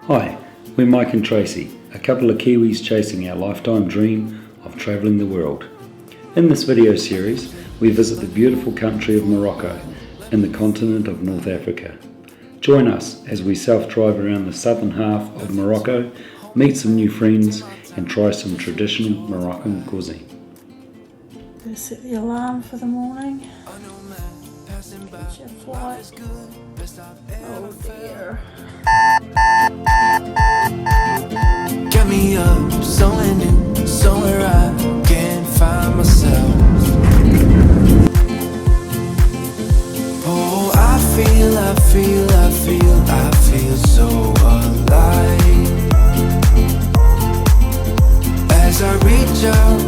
Hi, we're Mike and Tracy, a couple of Kiwis chasing our lifetime dream of travelling the world. In this video series, we visit the beautiful country of Morocco in the continent of North Africa. Join us as we self-drive around the southern half of Morocco, meet some new friends and try some traditional Moroccan cuisine. Go set the alarm for the morning. Get your flight. Oh dear. Get me up, somewhere new, somewhere I can find myself. Oh, I feel so alive. As I reach out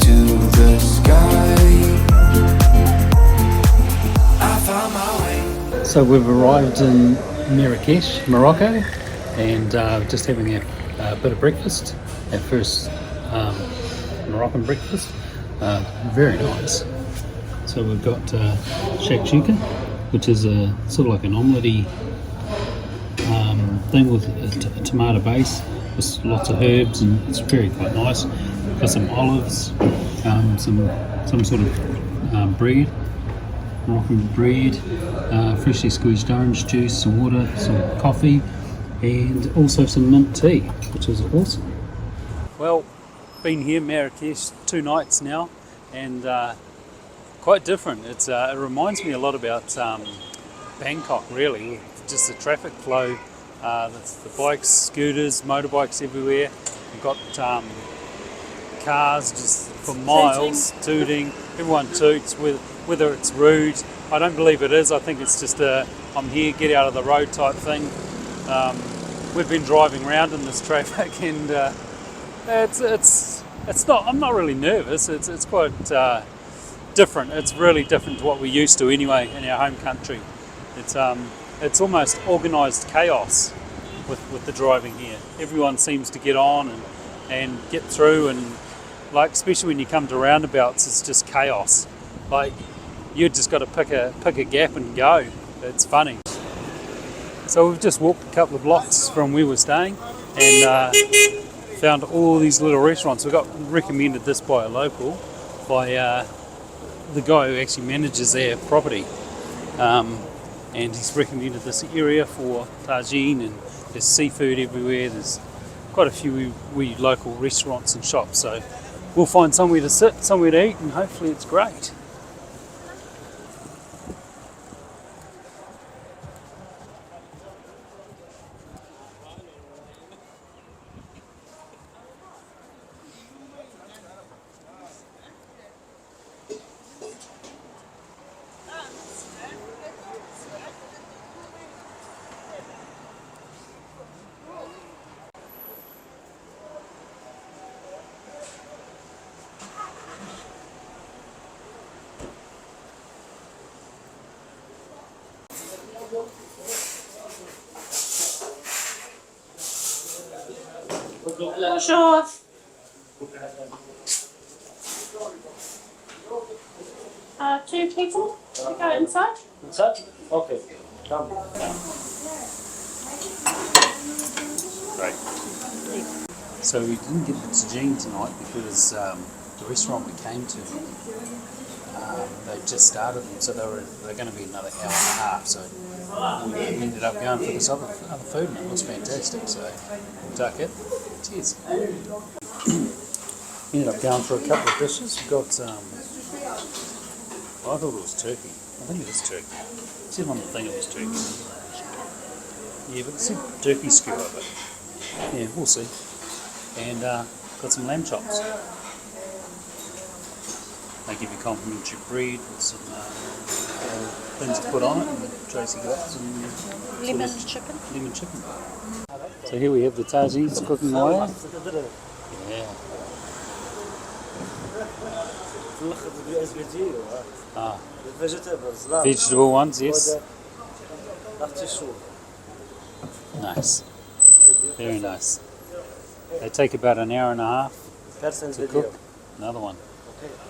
to the sky. I found my way. So we've arrived in Marrakesh, Morocco, and just having a bit of breakfast. Our first Moroccan breakfast. Very nice. So we've got shakshuka, which is a sort of like an omelette-y thing with a tomato base with lots of herbs, and it's quite nice. Got some olives, some sort of bread, Moroccan bread, freshly squeezed orange juice, some water, some coffee, and also some mint tea, which is awesome. Well, been here Marrakesh 2 nights now, and quite different. It reminds me a lot about Bangkok, really. Just the traffic flow, the bikes, scooters, motorbikes everywhere. You've got cars just for miles tooting. Everyone toots, whether it's rude. I don't believe it is. I think it's just a I'm here, get out of the road type thing. We've been driving around in this traffic, and it's not. I'm not really nervous. It's quite different. It's really different to what we're used to anyway in our home country. It's almost organised chaos with the driving here. Everyone seems to get on and get through, and like especially when you come to roundabouts, it's just chaos. Like you just got to pick a gap and go. It's funny. So we've just walked a couple of blocks from where we're staying and found all these little restaurants. We got recommended this by a local, by the guy who actually manages their property, and he's recommended this area for tagine, and there's seafood everywhere. There's quite a few wee local restaurants and shops, so we'll find somewhere to sit, somewhere to eat, and hopefully it's great. Bonjour. 2 people to go inside. Inside? Okay. Come. Great. So we didn't get the tagine tonight because the restaurant we came to, they just started them, so they're going to be another hour and a half. So we ended up going for this other food, and it was fantastic. So we'll take it. Cheers. Ended up going for a couple of dishes. We got I thought it was turkey. I think it is turkey. It said on the thing it was turkey. Yeah, but it said turkey skewer, but yeah, we'll see. And got some lamb chops. They give you complimentary bread with some things to put on it, and Tracy got some Lemon chicken. Lemon chicken. So here we have the tagines cooking away. Yeah. Ah. Vegetable ones, yes. Nice. Very nice. They take about an hour and a half to cook. Another one.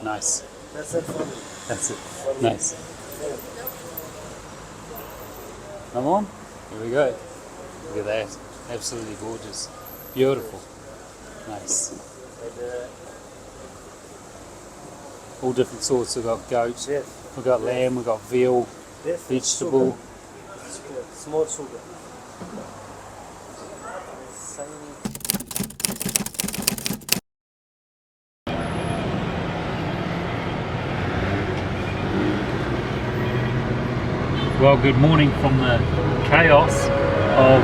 Nice. That's it. Nice. Come on. Here we go. Look at that. Absolutely gorgeous. Beautiful. Nice. All different sorts. We've got goat, we've got lamb, we've got veal, vegetable. Small sugar. Well, good morning from the chaos of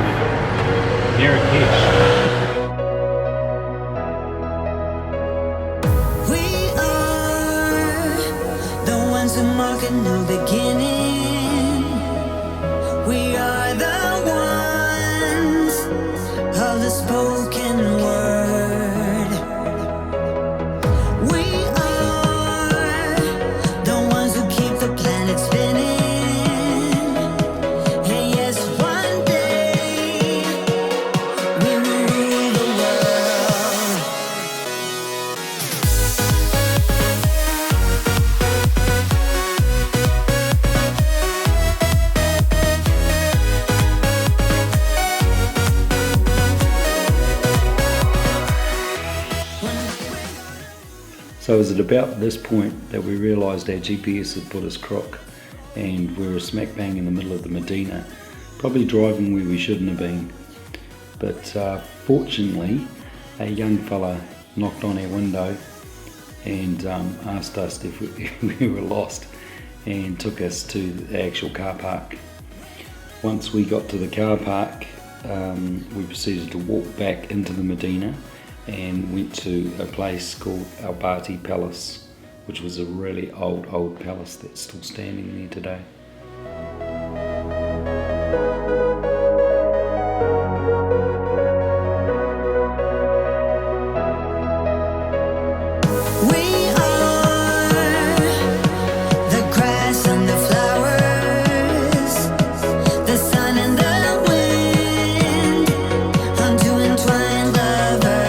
Marrakesh. We are the ones who mark a new beginning. We are the ones of the spoken word. We are the ones who keep the planet spinning. And yes, one day we will rule the world. So it was at about this point that we realised our GPS had put us crook, and we were smack bang in the middle of the Madina, probably driving where we shouldn't have been. But fortunately, a young fella knocked on our window and asked us if we were lost, and took us to the actual car park. Once we got to the car park, we proceeded to walk back into the Madina and went to a place called Badi Palace, which was a really old palace that's still standing there today. We are the grass and the flowers, the sun and the wind, unto entwined lovers.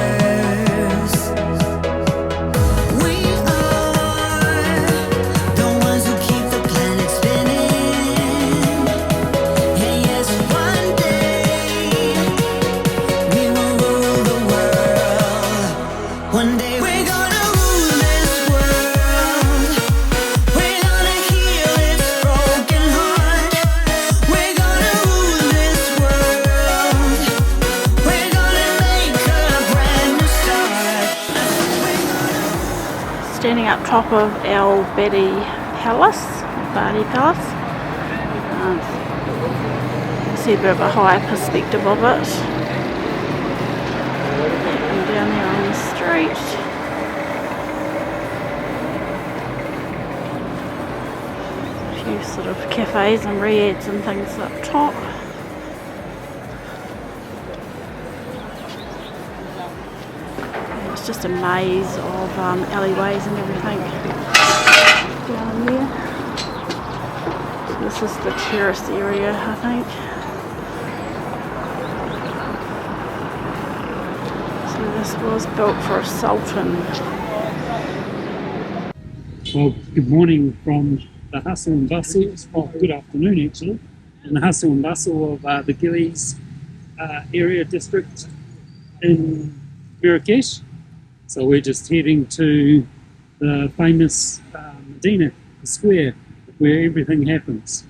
We are the ones who keep the planet spinning. And yes, one day we will rule the world. One day we're gonna rule this world. We're gonna heal its broken heart. We're gonna rule this world. We're gonna make a brand new start. Standing up top of el-Badi Palace, Badi Palace. See a bit of a higher perspective of it. And down there on the street. A few sort of cafes and riads and things up top. And it's just a maze of alleyways and everything down there. So this is the terrace area, I think. So this was built for a sultan. Well, good morning from the hustle and bustle, well, good afternoon actually, in the hustle and bustle of the Gillies area district in Marrakesh. So we're just heading to the famous Madina, the square, where everything happens.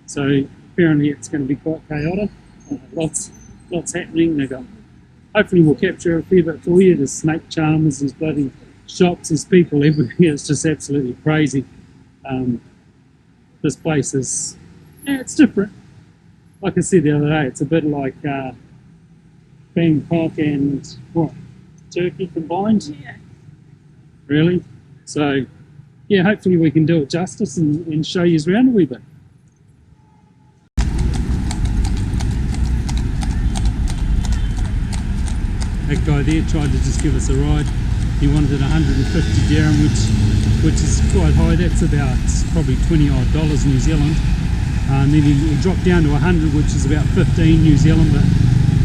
So apparently it's going to be quite chaotic, lots happening. They've got, hopefully we'll capture a fair bit for you. There's snake charmers, there's bloody shops, there's people everywhere. It's just absolutely crazy. This place is, it's different. Like I said the other day, it's a bit like Bangkok and what, Turkey combined? Yeah. Really? So, yeah, hopefully we can do it justice and show you around a wee bit. That guy there tried to just give us a ride. He wanted 150 dirham, which is quite high. That's about probably $20 odd New Zealand. And then he dropped down to 100, which is about 15 New Zealand. But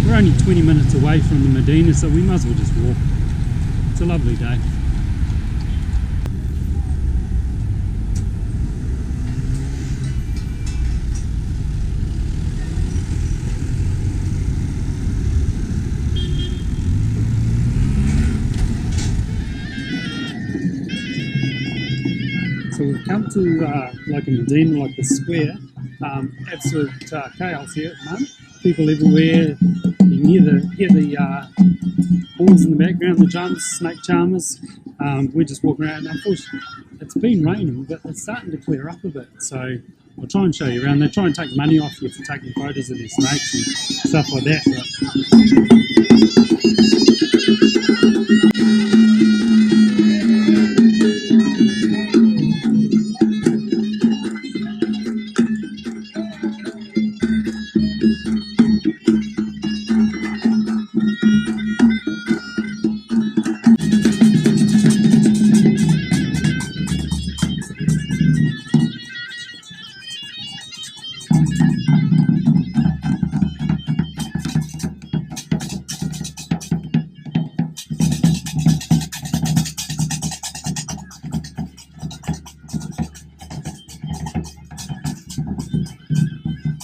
we're only 20 minutes away from the Madina, so we might as well just walk. It's a lovely day. come to like in Madina, like the square, absolute chaos here at the moment. People everywhere. You can hear the horns in the background, the drums, snake charmers. We're just walking around. Unfortunately, it's been raining, but it's starting to clear up a bit. So I'll try and show you around. They try and take money off you for taking photos of their snakes and stuff like that.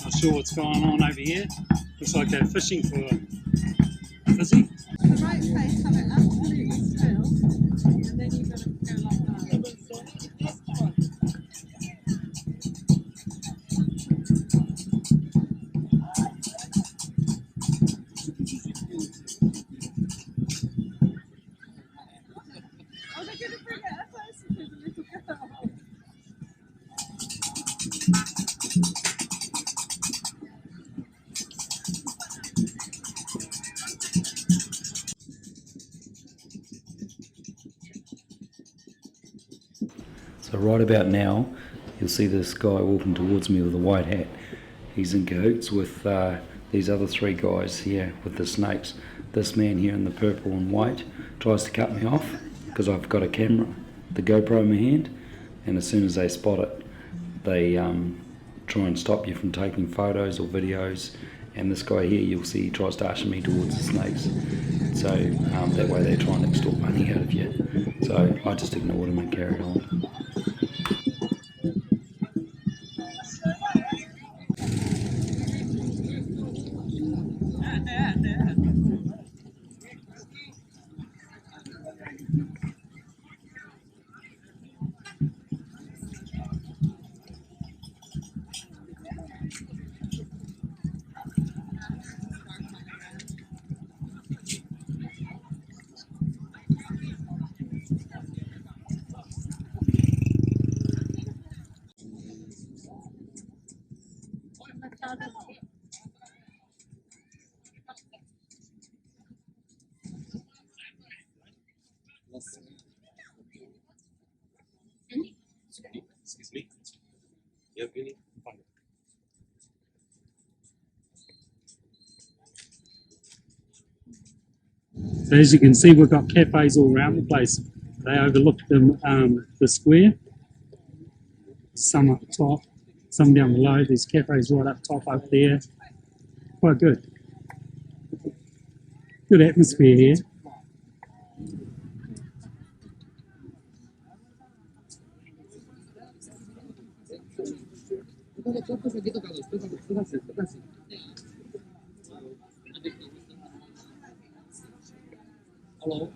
Not sure what's going on over here. Looks like they're fishing for fizzy. The right place, have it absolutely still, and then you've got to go like that. Oh, they're going to bring it up first with a little girl. So right about now, you'll see this guy walking towards me with a white hat. He's in cahoots with these other three guys here with the snakes. This man here in the purple and white tries to cut me off because I've got a camera, the GoPro in my hand, and as soon as they spot it, they try and stop you from taking photos or videos. And this guy here, you'll see he tries to usher me towards the snakes. So that way they try and extort money out of you. So I just ignored him and carried on. Excuse me. Yeah, really? Fine. So as you can see, we've got cafes all around the place. They overlook the square. Some up top, some down below. There's cafes right up top over there. Quite good. Good atmosphere here. Hello.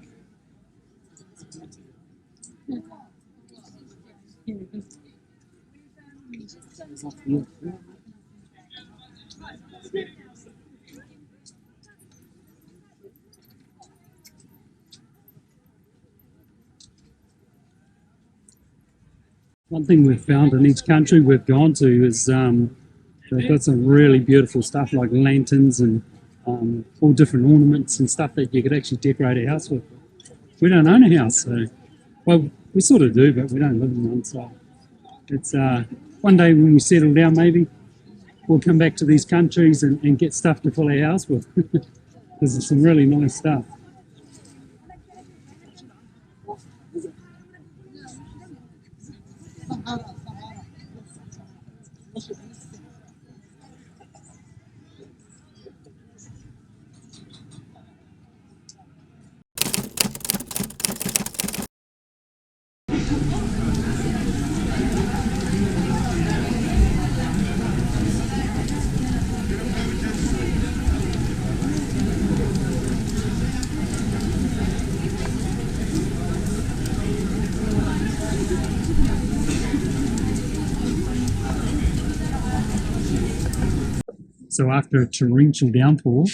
One thing we've found in each country we've gone to is they've got some really beautiful stuff like lanterns and all different ornaments and stuff that you could actually decorate a house with. We don't own a house, so well, we sort of do, but we don't live in one. So it's one day when we settle down, maybe we'll come back to these countries and get stuff to fill our house with. There's some really nice stuff. So after a torrential downpour,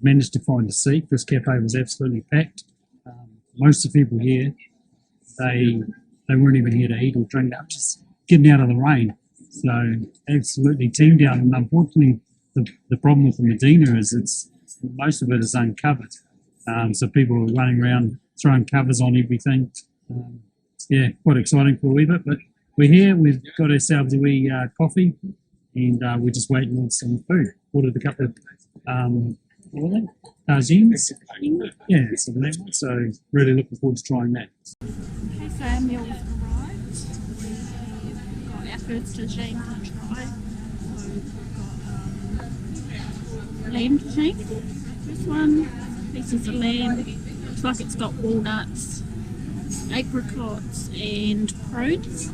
managed to find a seat. This cafe was absolutely packed. Most of the people here, they weren't even here to eat or drink. They were just getting out of the rain. So absolutely teamed down. And unfortunately, the problem with the Madina is most of it is uncovered. So people are running around throwing covers on everything. Yeah, quite exciting for a wee bit. But we're here. We've got ourselves a wee coffee, and we're just waiting on some food. Ordered a couple of what are they? Tagines. Yeah, some lemon. So really looking forward to trying that. Okay, so our meal's arrived. We've got our first tagine to try. So we've got lamb tagine. This one, pieces of lamb. Looks like it's got walnuts, apricots, and prunes.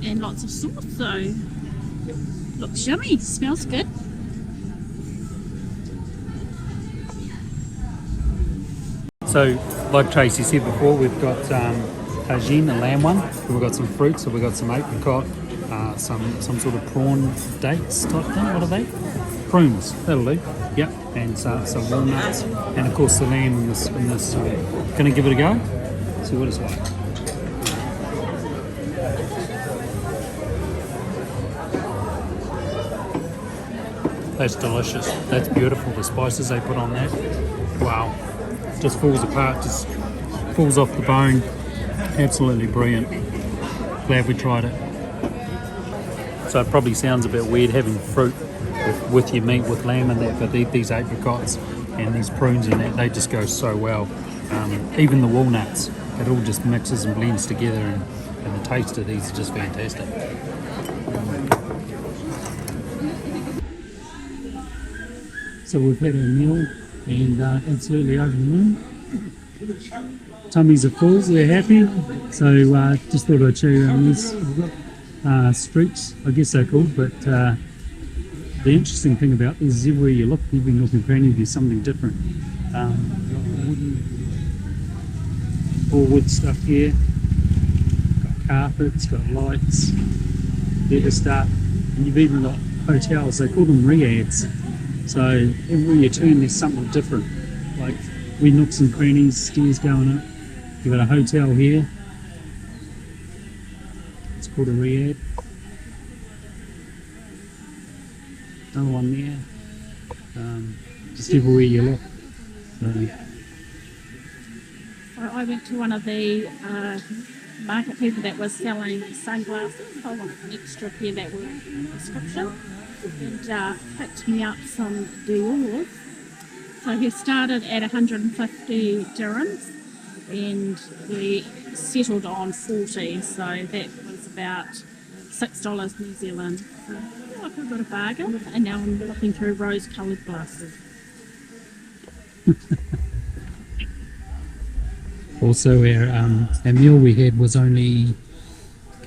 And lots of sauce. So looks yummy. Smells good. So, like Tracy said before, we've got tagine, the lamb one. We've got some fruit, so we've got some apricot, some sort of prawn dates type thing. What are they? Prunes. That'll do. Yep. And some walnuts, and of course the lamb in this. Gonna give it a go. See what it's like. That's delicious. That's beautiful. The spices they put on that. Wow. Just falls apart, just falls off the bone. Absolutely brilliant. Glad we tried it. So it probably sounds a bit weird having fruit with your meat, with lamb and that, but these apricots and these prunes and that, they just go so well. Even the walnuts, it all just mixes and blends together, and the taste of these is just fantastic. So we've had our meal and absolutely over the moon. Tummies are full, we're happy. So just thought I'd show you around these streets, I guess they're called, but the interesting thing about this is everywhere you look, every nook and cranny, there's something different. All wood stuff here, got carpets, got lights, leather stuff, and you've even got hotels, they call them riads. So everywhere you turn there's something different, like wee nooks and crannies, stairs going up. You've got a hotel here, it's called a riad. Another one there, just everywhere you look. So I went to one of the market people that was selling sunglasses. I wanted an extra pair that were in the description, and picked me up some Dior's. So he started at 150 dirhams, and we settled on 40, so that was about $6 New Zealand. So I feel like I got a bargain, and now I'm looking through rose-coloured glasses. Also, our meal we had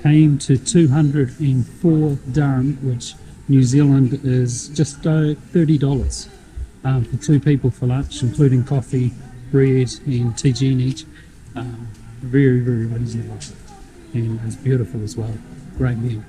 came to 204 dirham, which New Zealand is just $30 for two people for lunch, including coffee, bread, and tagine each. Very, very reasonable, and it was beautiful as well. Great meal.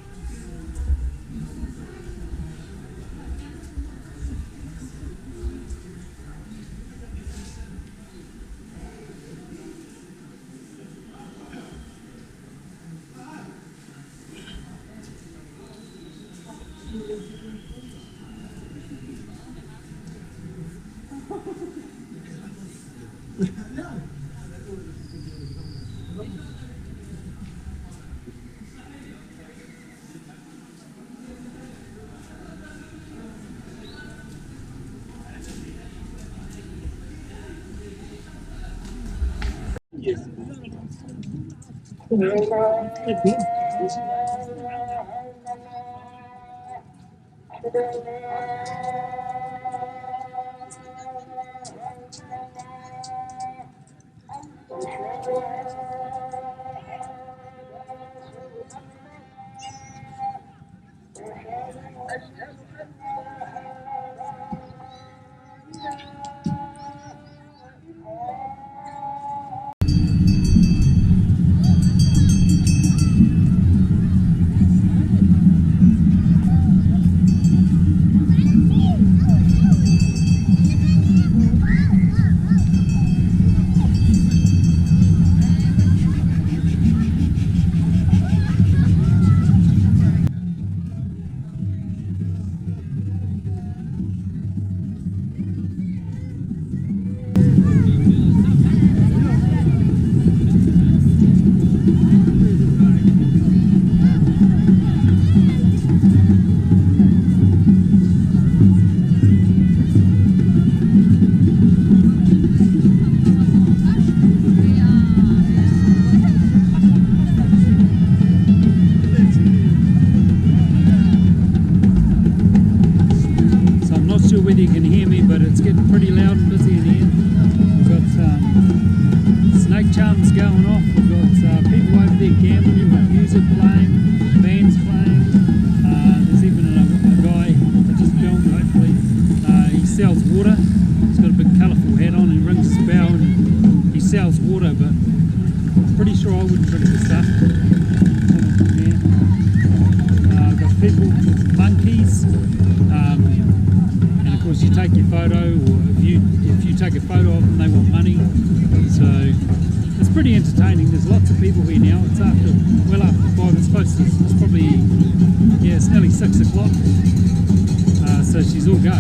sure whether you can hear me, but it's getting pretty loud and busy in here. We've got snake charms going off, we've got people over there gambling, we've got music playing, bands playing. There's even a guy that just filmed, hopefully. He sells water. He's got a big colourful hat on, he rings his bell and he sells water, but pretty sure I wouldn't drink the stuff. I've got people with monkeys, and of course you take your photo, or if you take a photo of them they want money, so it's pretty entertaining. There's lots of people here now. It's well after 5. It's close to, it's probably, yeah, it's nearly 6 o'clock, so she's all go.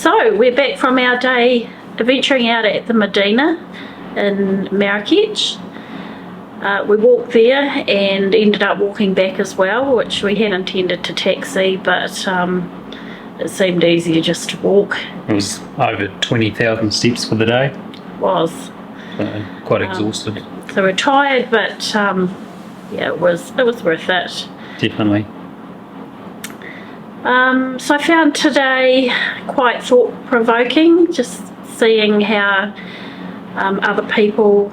So we're back from our day adventuring out at the Madina in Marrakech. We walked there and ended up walking back as well, which we had intended to taxi, but it seemed easier just to walk. It was over 20,000 steps for the day. Was. Quite exhausted. So we're tired, but yeah, it was worth it. Definitely. So I found today quite thought-provoking, just seeing how other people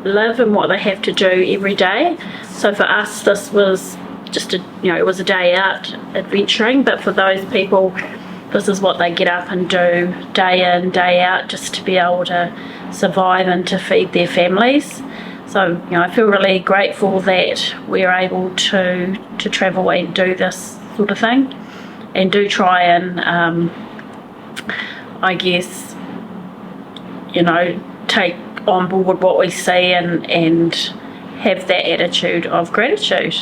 live and what they have to do every day. So for us, this was just it was a day out adventuring, but for those people, this is what they get up and do day in, day out, just to be able to survive and to feed their families. So I feel really grateful that we're able to travel and do this sort of thing, and do try and I guess take on board what we see and have that attitude of gratitude.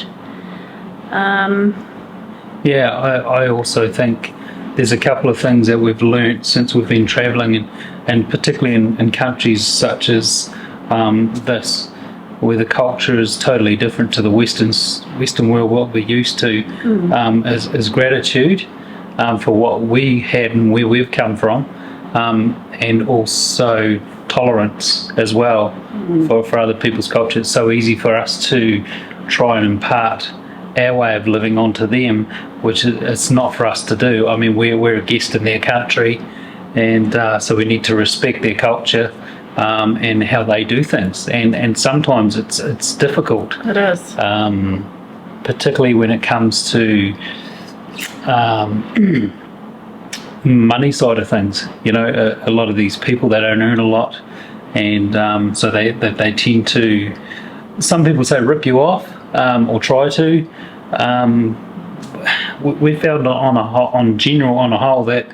Yeah, I also think there's a couple of things that we've learnt since we've been travelling, and particularly in countries such as this, where the culture is totally different to the Western world, what we're used to, is gratitude for what we had and where we've come from, and also tolerance as well for other people's culture. It's so easy for us to try and impart our way of living onto them, which it's not for us to do. I mean, we're a guest in their country, and so we need to respect their culture and how they do things. And sometimes it's difficult. It is. Particularly when it comes to money side of things. You know, a lot of these people, they don't earn a lot, and so they tend to, some people say, rip you off, or try to. We found on a whole that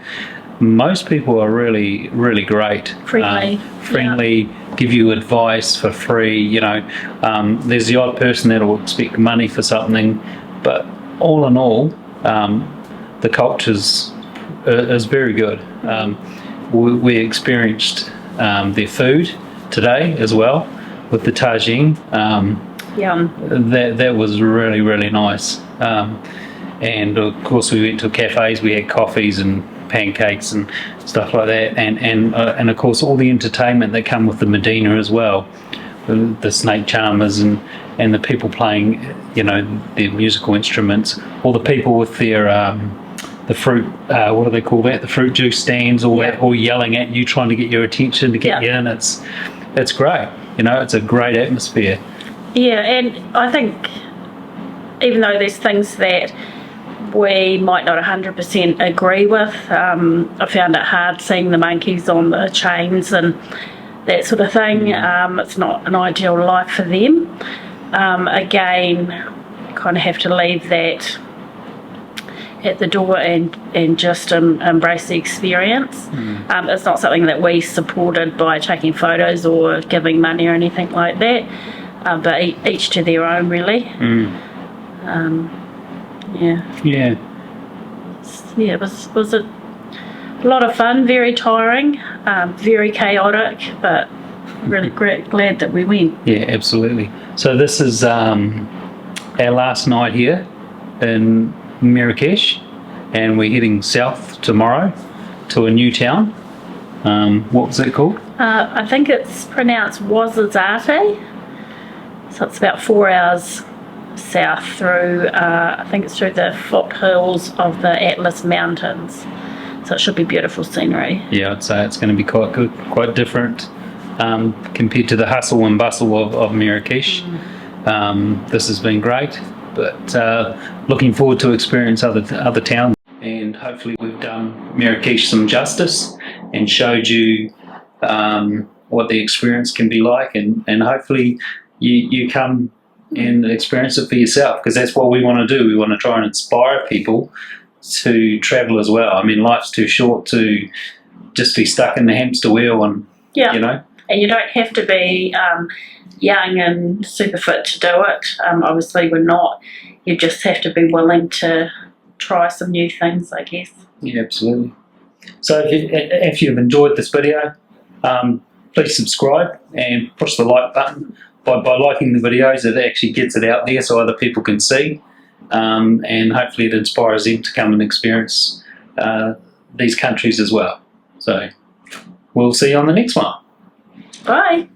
most people are really, really great, friendly, give you advice for free. You know, there's the odd person that'll expect money for something, but all in all, the culture's is very good. We experienced their food today as well with the tagine. That was really, really nice. And of course we went to cafes, we had coffees and pancakes and stuff like that, and of course all the entertainment that come with the Madina as well, the snake charmers and the people playing, you know, their musical instruments, or the people with their the fruit, what do they call that, the fruit juice stands, all that, all yelling at you, trying to get your attention to get you in. It's great, you know, it's a great atmosphere. Yeah, and I think even though there's things that we might not 100% agree with, I found it hard seeing the monkeys on the chains and that sort of thing. It's not an ideal life for them. Again, kind of have to leave that at the door and just embrace the experience. It's not something that we supported by taking photos or giving money or anything like that, but each to their own, really. It was a lot of fun, very tiring, very chaotic, but really glad that we went. Yeah, absolutely. So this is our last night here in Marrakesh, and we're heading south tomorrow to a new town. What was it called? I think it's pronounced Ouarzazate. So it's about 4 hours south through, I think it's through the foothills of the Atlas Mountains. So it should be beautiful scenery. Yeah, I'd say it's going to be quite good, quite different compared to the hustle and bustle of Marrakesh. This has been great, but looking forward to experience other towns, and hopefully we've done Marrakesh some justice and showed you what the experience can be like, and hopefully you come and experience it for yourself, because that's what we want to do. We want to try and inspire people to travel as well. I mean, life's too short to just be stuck in the hamster wheel, and you know. And you don't have to be young and super fit to do it. Obviously we're not. You just have to be willing to try some new things, I guess. Yeah, absolutely. So if you've enjoyed this video, please subscribe and push the like button. By liking the videos, it actually gets it out there so other people can see, and hopefully it inspires them to come and experience these countries as well. So we'll see you on the next one. Bye.